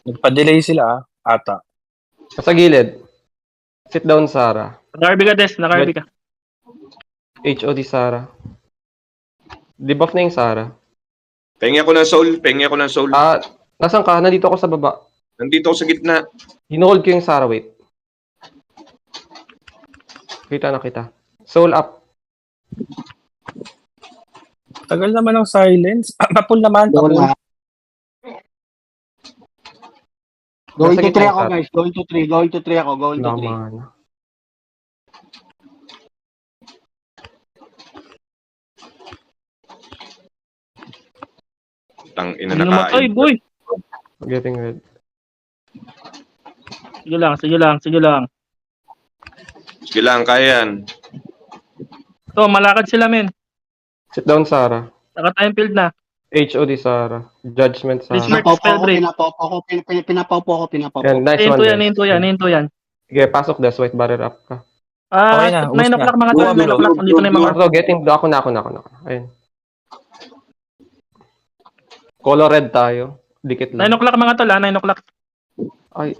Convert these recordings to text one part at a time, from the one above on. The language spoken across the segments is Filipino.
Nagpa-delay sila ata. Sa gilid. Sit down, Sarah. Naka-RB ka, Des. Naka-RB ka. HOD, Sarah. Debuff na yung Sarah. Pengi ako ng soul. Pengi ako ng soul. Nasaan ka? Nandito ako sa baba. Nandito ako sa gitna. Hinohold ko yung Sarah, wait. Kita na kita. Soul up. Tagal naman ng silence. Papul naman, papul. Going to Nasa 3 gitna ako, yung guys. Going to 3. Going to 3 ako. Going to 3. Naman. Tang ina Ano namatay, nakain. boy. Getting red. Sige lang, sige lang, sige lang. Sige lang, kaya yan. So, malakad sila, men. Sit down, Sarah. Naka-time field na. HOD, Sarah. Judgment, Sarah. Bismarck. Pinapaw po. Yan, nice one, Hinto yan, guys. hinto yan, hinto yan. Sige, pasok das. White barrier up ka. Okay na, 9 ubos na. o'clock mga tol, 9 o'clock. Nandito na yung mga... So, getting... Ako na. Ayun. Color red tayo. Dikit 9 lang. o'clock mga tol, 9 o'clock. Ay.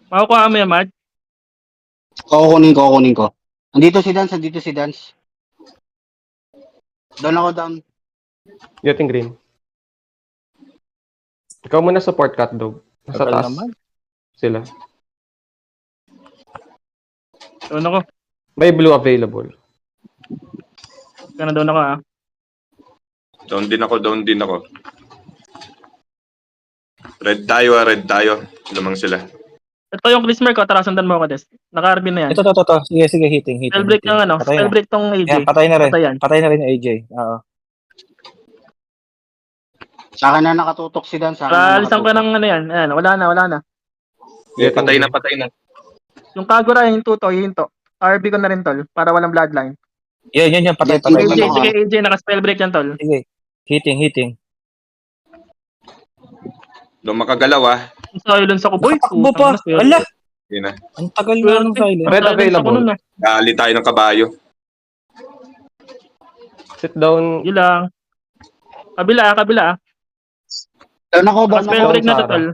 Makukuha mo yan, Mad. Kukunin ko. Andito si Dance. Doon ako down. Getting green. Ikaw muna support cat dog. Nasa Tagal taas naman. sila. Doon ako. May blue available. Doon ako, ah. Down din ako. Red tayo. Lamang sila. Ito yung Bismarck ko, tara sundan mo ako, Des. Naka-RB na yan. Ito. Sige, hitting. Spell break ng ano, Patay spell na. break tong AJ. Yan, patay na rin. Patay yan. Patay na rin yung AJ. Oo. Sa akin na nakatutok si Dance. Alisan ko ng ano yan. Ayan, wala na. Patay na. Yung Kagura, hinto. RB ko na rin, tol. Para walang bloodline. Yan, patay. Yes, Sige, AJ, naka-spell break yan, tol. Sige. Hitting. Doon makagalaw Yung silence ako, boy. Takbo pa. Putang ina, Ala! Yun na. Ang tagal na ng silence. Red available. Ako nun, ah. Dali tayo ng kabayo. Sit down. Yun lang. Kabila. Down ako. Naka-spell break na to, Sarah. tol.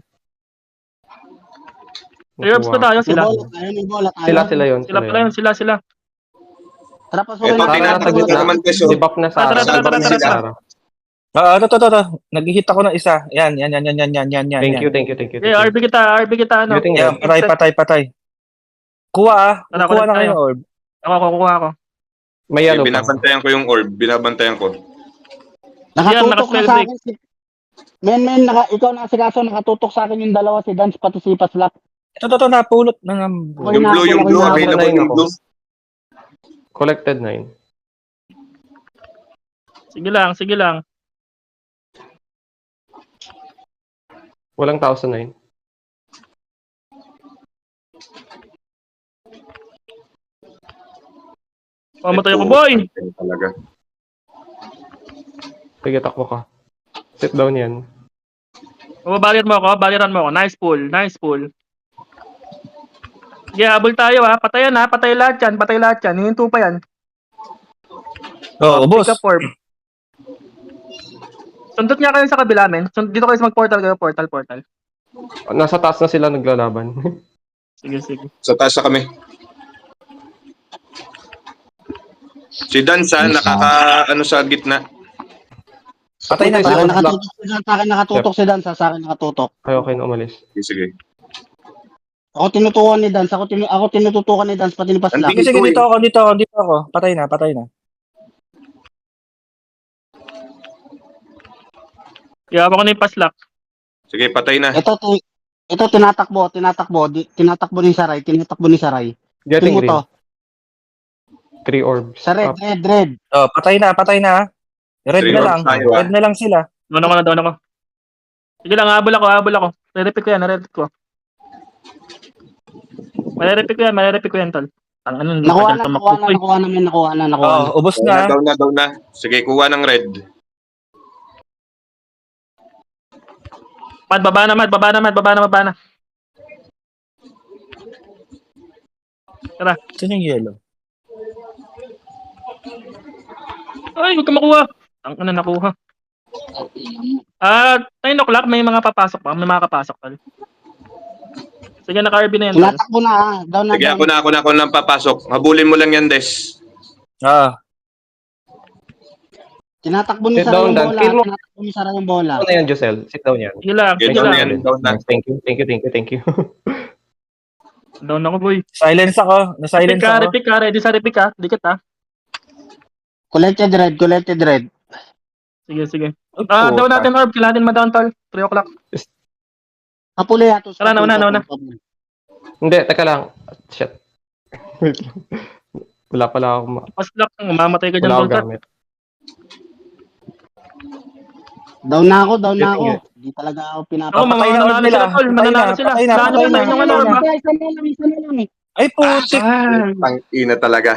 Reherbs na tayo, sila. Sila yun. Sila pala yun, sila. Tara, pasukin Ito, natin. tinatagot na naman kasi. Debuff na Sarah. Tara. Debuff na Sarah. Ito. Nag-hit ako ng isa. Yan. Thank you. Okay, RB kita, ano. Getting Yan, red. patay. Kuha Tara, Kuha na tayo. kayo orb. Ako, kukuha ako. May yellow pa. Binabantayan ko yung orb. Binabantayan ko. Nakatutok na naka-spell sa break. akin. Men, ikaw na si Kaso, nakatutok sa akin yung dalawa, si Dance pati si Paslap. Ito, napulot na ng... Yung blue, available yung blue. Collected 9. Sige lang. Walang 1,009. Pamatay ako, boy. Talaga. Sige, takbo ka. Sit down yan. Baliran mo ako. Nice pull. Sige, habol tayo, ha. Patay lahat yan. Hihinto pa yan. Oo, boss. Pick up orb. Sundot nga kayo sa kabila, men. Dito kayo sa mag-portal kayo, portal. Nasa taas na sila naglalaban. Sige. Sa taas na kami. Si Dansa, nakaka-ano sa gitna. Patay na. Sa akin nakatutok si Dance, sa akin nakatutok. Okay na umalis. Sige. Ako tinutukan ni Dance, ako tinututukan ni Dance pati ni Paslap. Andito. Sige, dito ako. Patay na. Iyawa ko na yung paslak. Sige, patay na. Ito tinatakbo ni Saray. Getting Tingin mo green. to. 3 orbs. Sa red. Oh, patay na. Red Three na orbs lang. tayo, Red na lang sila. Doon ako. Sige lang, habol ako. Re-repeat ko yan. Malirepit ko yan, tol. Nakuha na. Oh, ubos na. Down na. Sige, kuha ng red. Mad, baba na. Tara. Ito yung yellow. Ay, huwag ka makuha. Ang na nakuha. 9 o'clock, may mga papasok pa. May mga kapasok pa. Sige, naka-RB na yan. tol. Tinatakbo na ha. Down na Sige, down. ako na ang papasok. Habulin mo lang yan, Des. Tinatakbo ni Sit Sara down, yung Dan. bola. Feel mo- Tinatakbo ni Sara yung bola. Ano yan, Josel? Sit down yan. Sige lang, Okay, sige down lang. na yan. Down na. Thank you. Down ako, boy. Silence ako. Na-silence Repick ka, ako. repick ka. Ready sa repick ka. Dikit ha. Collected red. Sige. Puta. Down natin, Orb. Kailangan natin ma-down, tol. 3 o'clock. Kapuli yato. Tara, nauna. Hindi, teka lang. Shit. Wait lang. Wala pala ako Pas lock, mamamatay ka dyan, wala ako tol. gamit. Down na ako. Sige. Hindi talaga ako Oo, pinapatay. mga Patay na mananalo nila. sila, tol. Mananalo sila. Patay na, Saan nyo patay ba na. yung ano, Orb? Isa na lang. Ay, putik. Pang-ina talaga.